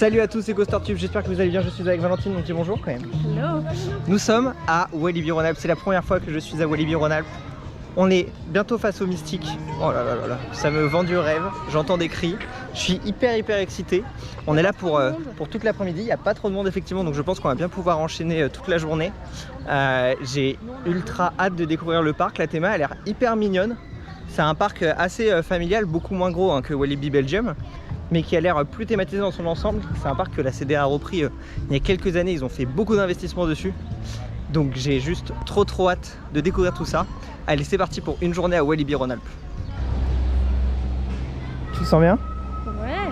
Salut à tous, c'est GhoStarTube, j'espère que vous allez bien, je suis avec Valentine, donc dis bonjour quand même. Hello. Nous sommes à Walibi-Rhône-Alpes, c'est la première fois que je suis à Walibi-Rhône-Alpes. On est bientôt face au Mystique. Oh là là là là, ça me vend du rêve, j'entends des cris, je suis hyper excité. On est là pour toute l'après-midi, il n'y a pas trop de monde effectivement, donc je pense qu'on va bien pouvoir enchaîner toute la journée. J'ai ultra hâte de découvrir le parc, la théma a l'air hyper mignonne. C'est un parc assez familial, beaucoup moins gros que Walibi Belgium, mais qui a l'air plus thématisé dans son ensemble. C'est un parc que la CDA a repris il y a quelques années, ils ont fait beaucoup d'investissements dessus. Donc j'ai juste trop hâte de découvrir tout ça. Allez, c'est parti pour une journée à Walibi-Rhône-Alpes. Tu te sens bien? Ouais.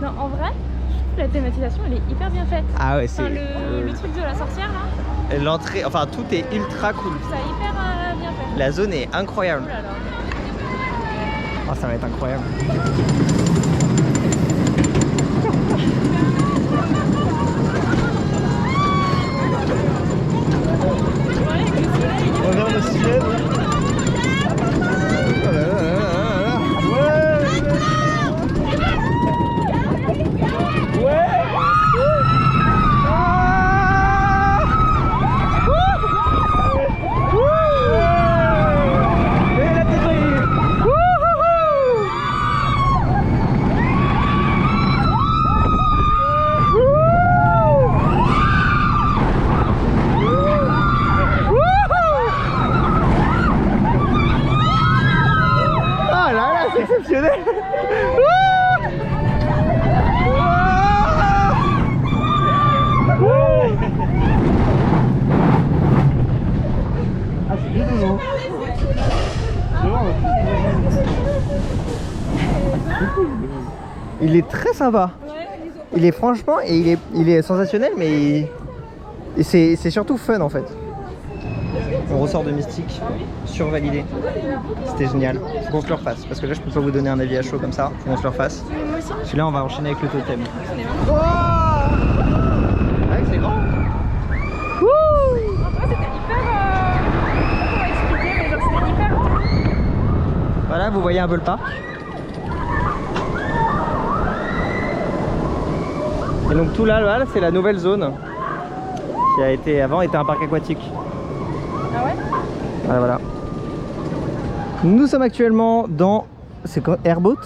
Non, en vrai, je trouve que la thématisation elle est hyper bien faite. Ah ouais, c'est... Enfin, le truc de la sorcière là. L'entrée, enfin tout est ultra cool. Je trouve ça hyper bien fait. La zone est incroyable. Oh là là. Oh, ça va être incroyable. On regarde le ciel. Oh là là là là là. Ouais. Ouais. Et la tête c'est exceptionnel. Ah c'est bien nouveau. Il est très sympa. Il est franchement, et il est sensationnel, mais c'est surtout fun en fait. On ressort de Mystique, survalidé. C'était génial. Faut qu'on se le refasse parce que là je peux pas vous donner un avis à chaud comme ça. Faut qu'on se le refasse. Celui-là on va enchaîner avec le totem. Oh ouais, c'est grand. Après c'était hyper. Comment expliquer, mais genre c'était hyper. Voilà, vous voyez un peu le parc. Et donc tout là c'est la nouvelle zone qui a été avant était un parc aquatique. Ah ouais? Voilà. Nous sommes actuellement dans... C'est quoi? Airboat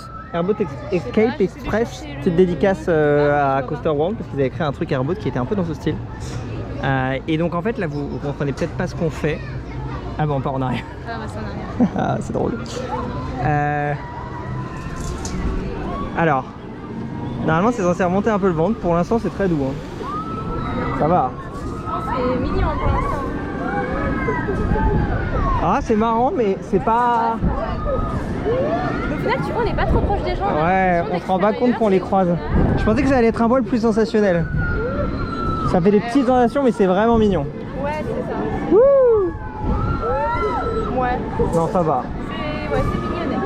Escape Express. Petite dédicace à Coaster World parce qu'ils avaient créé un truc Airboat qui était un peu dans ce style. Et donc en fait là vous comprenez peut-être pas ce qu'on fait. Ah bon, on part en arrière. Ah bah c'est en arrière. Ah c'est drôle. Alors, normalement c'est censé remonter un peu le ventre. Pour l'instant c'est très doux. Hein. Ça va. C'est mignon pour l'instant. Ah c'est marrant mais c'est pas... Au final tu vois on n'est pas trop proche des gens. Ouais, on se rend pas compte qu'on les croise. Je pensais que ça allait être un voile plus sensationnel. Ça fait des petites sensations mais c'est vraiment mignon. Ouais c'est ça. Wouh! Ouais. Non ça va. Ouais c'est mignonnet.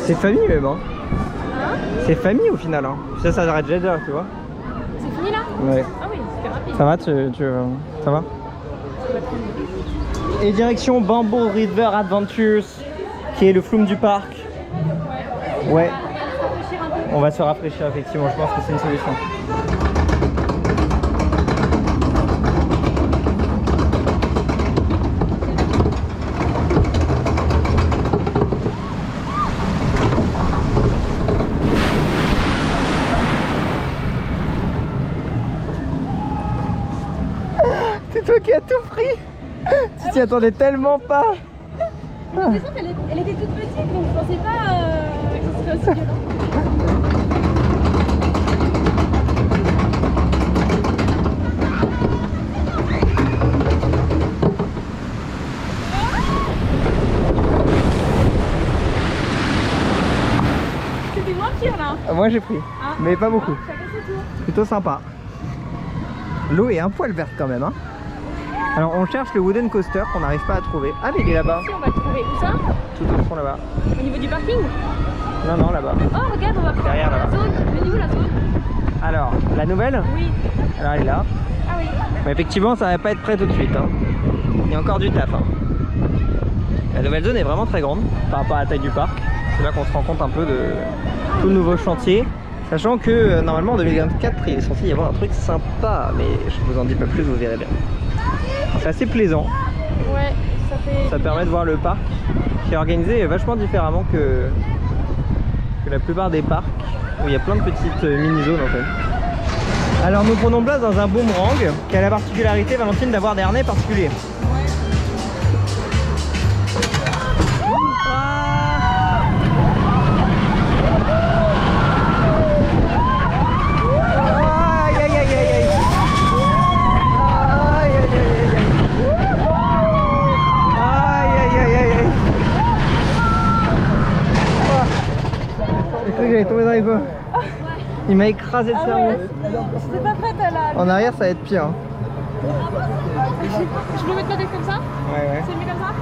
C'est famille même hein. C'est famille au final hein. Ça s'arrête déjà là, tu vois. C'est fini là? Ouais. Ah oui, c'est rapide. Ça va ça va? Et direction Bamboo River Adventures, qui est le flume du parc. Ouais. On va se rafraîchir effectivement, je pense que c'est une solution. C'est toi qui as tout pris. Tu t'y attendais tellement pas. Elle était toute petite donc je pensais pas que ce serait aussi violent. C'était moins pire là. Moi j'ai pris, mais pas beaucoup. Chacun son tour. Plutôt sympa. L'eau est un poil verte quand même hein. Alors on cherche le wooden coaster qu'on n'arrive pas à trouver. Ah mais il est là-bas. Si on va le trouver. Où ça? Tout au fond là-bas. Au niveau du parking? Non là-bas. Oh regarde, on va prendre Derrière, la là-bas. zone. Elle est où la zone? Alors, la nouvelle? Oui. Alors elle est là. Ah oui. Mais effectivement ça va pas être prêt tout de suite hein. Il y a encore du taf hein. La nouvelle zone est vraiment très grande par rapport à la taille du parc. C'est là qu'on se rend compte un peu de tout le nouveau chantier. Sachant que normalement en 2024 il est censé y avoir un truc sympa, mais je vous en dis pas plus, vous verrez bien. C'est assez plaisant. Ouais, ça permet de voir le parc qui est organisé vachement différemment que la plupart des parcs où il y a plein de petites mini-zones en fait. Alors nous prenons place dans un boomerang qui a la particularité, Valentine, d'avoir des harnais particuliers. J'allais tomber dans les pommes. Il m'a écrasé le cerveau. J'étais pas prête à la... En arrière ça va être pire. Hein. Je peux mettre la tête comme ça? Ouais. C'est mieux comme ça?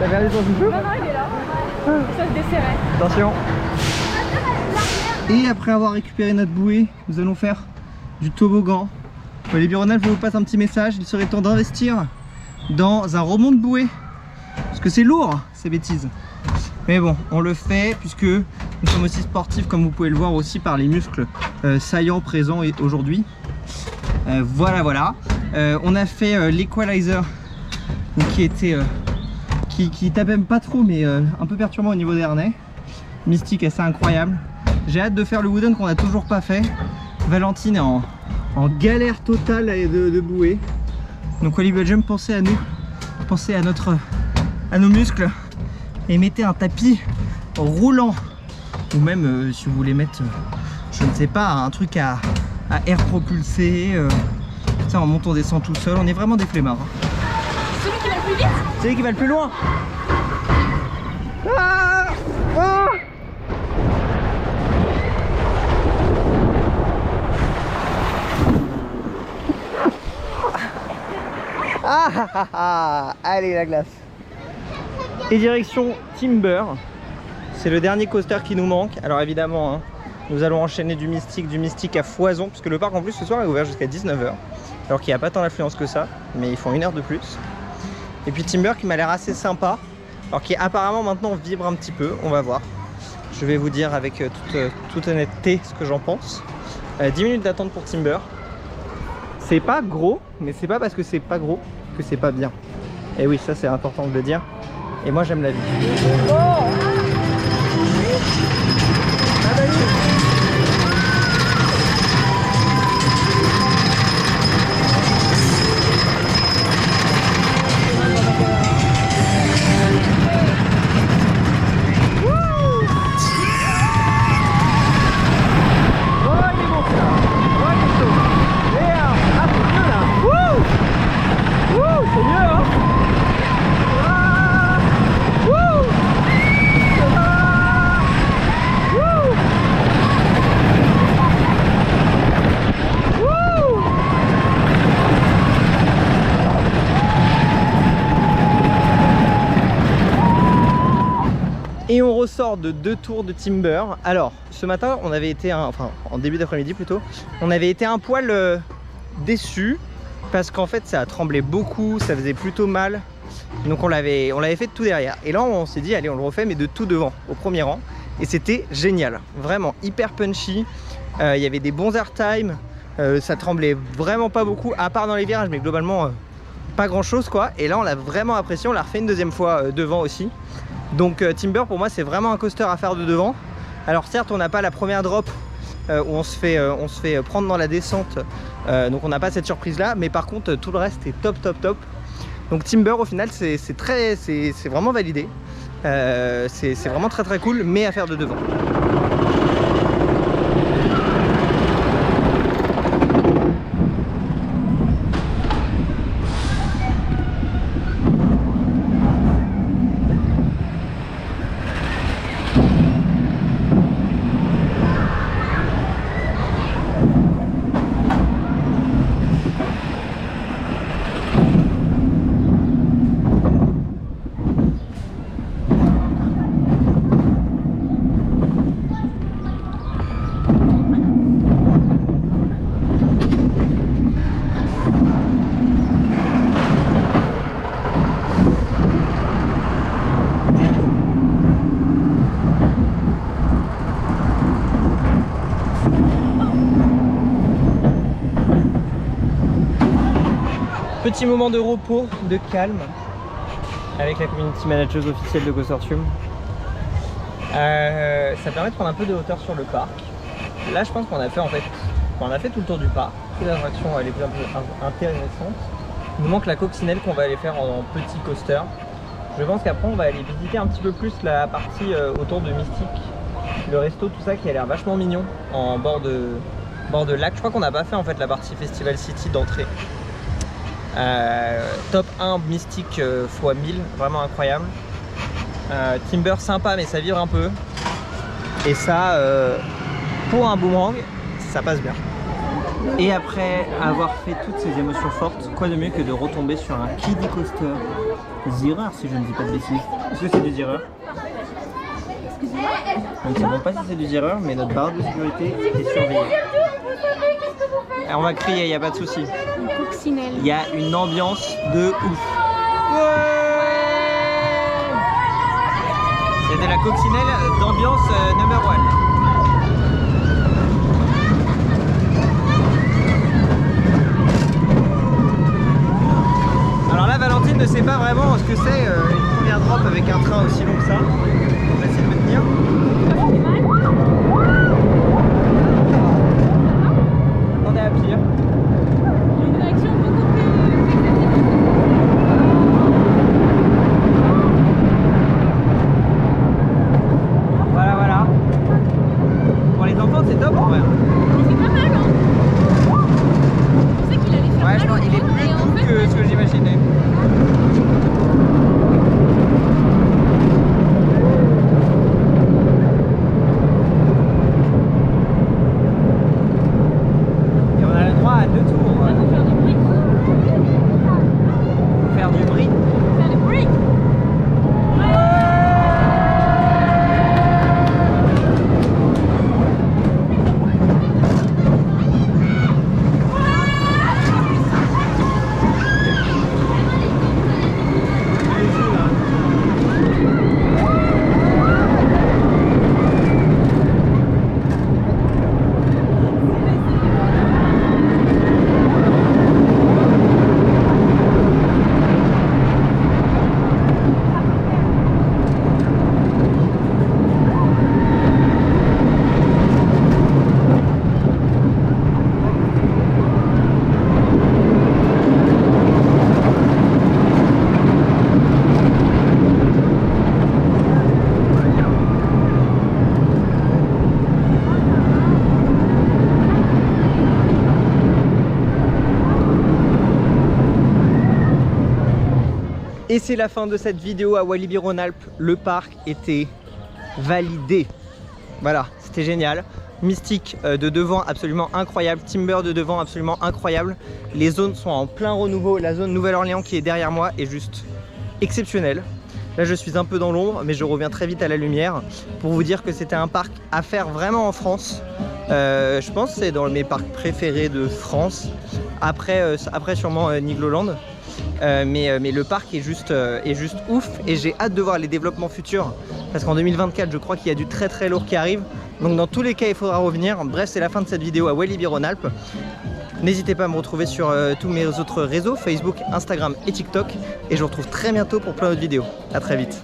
T'as perdu ton souffle? Non, il est là. Ça se desserrait. Attention. Et après avoir récupéré notre bouée, nous allons faire du toboggan. Walibi Rhône-Alpes vous passe un petit message, il serait temps d'investir dans un remont de bouée. Parce que c'est lourd, ces bêtises. Mais bon, on le fait puisque nous sommes aussi sportifs, comme vous pouvez le voir aussi par les muscles saillants présents aujourd'hui. Voilà. On a fait l'equalizer qui était... qui tapait même pas trop, mais un peu perturbant au niveau des harnais. Mystique, assez incroyable. J'ai hâte de faire le wooden qu'on n'a toujours pas fait. Valentine est en galère totale de bouée. Donc Walibi Belgium, pensez à nous, pensez à nos muscles et mettez un tapis roulant. Ou même si vous voulez mettre, je ne sais pas, un truc à air propulsé. Ça, on monte, on descend tout seul. On est vraiment des flemmards. Celui qui va le plus vite? Celui qui va le plus loin. Ah ah allez, la glace. Et direction Timber. C'est le dernier coaster qui nous manque. Alors évidemment, hein, nous allons enchaîner du mystique à foison. Parce que le parc en plus ce soir est ouvert jusqu'à 19 h. Alors qu'il n'y a pas tant d'affluence que ça. Mais ils font 1 heure de plus. Et puis Timber qui m'a l'air assez sympa. Alors qui apparemment maintenant vibre un petit peu. On va voir. Je vais vous dire avec toute honnêteté ce que j'en pense. 10 minutes d'attente pour Timber. C'est pas gros, mais c'est pas parce que c'est pas gros que c'est pas bien. Et oui, ça c'est important de le dire. Et moi j'aime la vie. Oh Et on ressort de 2 tours de Timber. Alors, ce matin, on avait été, enfin en début d'après-midi plutôt, on avait été un poil déçus parce qu'en fait ça a tremblé beaucoup, ça faisait plutôt mal. Donc on l'avait fait de tout derrière. Et là on s'est dit allez on le refait mais de tout devant, au premier rang. Et c'était génial, vraiment hyper punchy. Il y avait des bons airtime, ça tremblait vraiment pas beaucoup, à part dans les virages, mais globalement pas grand chose quoi. Et là on l'a vraiment apprécié, on l'a refait une deuxième fois devant aussi. Donc Timber pour moi c'est vraiment un coaster à faire de devant. Alors certes on n'a pas la première drop où on se fait prendre dans la descente, donc on n'a pas cette surprise là, mais par contre tout le reste est top. Donc Timber au final c'est vraiment validé, c'est vraiment très cool, mais à faire de devant. Petit moment de repos, de calme avec la community manager officielle de Consortium. Ça permet de prendre un peu de hauteur sur le parc. Là je pense qu'on a fait tout le tour du parc. Toutes les attractions les plus intéressantes. Il nous manque la coccinelle qu'on va aller faire en petit coaster. Je pense qu'après on va aller visiter un petit peu plus la partie autour de Mystique, le resto, tout ça qui a l'air vachement mignon en bord de lac. Je crois qu'on n'a pas fait en fait la partie Festival City d'entrée. Top 1 Mystique x 1000, vraiment incroyable. Timber sympa mais ça vire un peu. Et ça, pour un boomerang, ça passe bien. Et après avoir fait toutes ces émotions fortes, quoi de mieux que de retomber sur un kiddie coaster Zierer, si je ne dis pas de bêtises. Est-ce que c'est du Zierer? Je ne sais pas si c'est du Zierer, mais notre barre de sécurité est surveillée. Et on va crier, il n'y a pas de souci. Il y a une ambiance de ouf. C'était la coccinelle d'ambiance number 1. Alors là, Valentine ne sait pas vraiment ce que c'est une première drop avec un train aussi long que ça. On va essayer de me tenir. On est à pire. Une direction beaucoup plus... Voilà. Pour les enfants, c'est top en vrai. Mais c'est pas mal, hein. Je pensais qu'il allait faire Ouais, mal je pense qu'il est plus doux que ce que j'imaginais. Et on a le droit à 2 tours. On va faire du bruit. Faire du bruit. Faire du bruit. Et c'est la fin de cette vidéo à Walibi Rhône-Alpes. Le parc était validé. Voilà, c'était génial. Mystique de devant absolument incroyable, Timber de devant absolument incroyable. Les zones sont en plein renouveau. La zone Nouvelle-Orléans qui est derrière moi est juste exceptionnelle. Là je suis un peu dans l'ombre mais je reviens très vite à la lumière pour vous dire que c'était un parc à faire vraiment en France. Je pense que c'est dans mes parcs préférés de France. Après sûrement Nigloland. Mais le parc est juste ouf et j'ai hâte de voir les développements futurs parce qu'en 2024 je crois qu'il y a du très lourd qui arrive, donc dans tous les cas il faudra revenir. Bref, c'est la fin de cette vidéo à Walibi Rhône-Alpes. N'hésitez pas à me retrouver sur tous mes autres réseaux, Facebook, Instagram et TikTok, et je vous retrouve très bientôt pour plein d'autres vidéos. A très vite.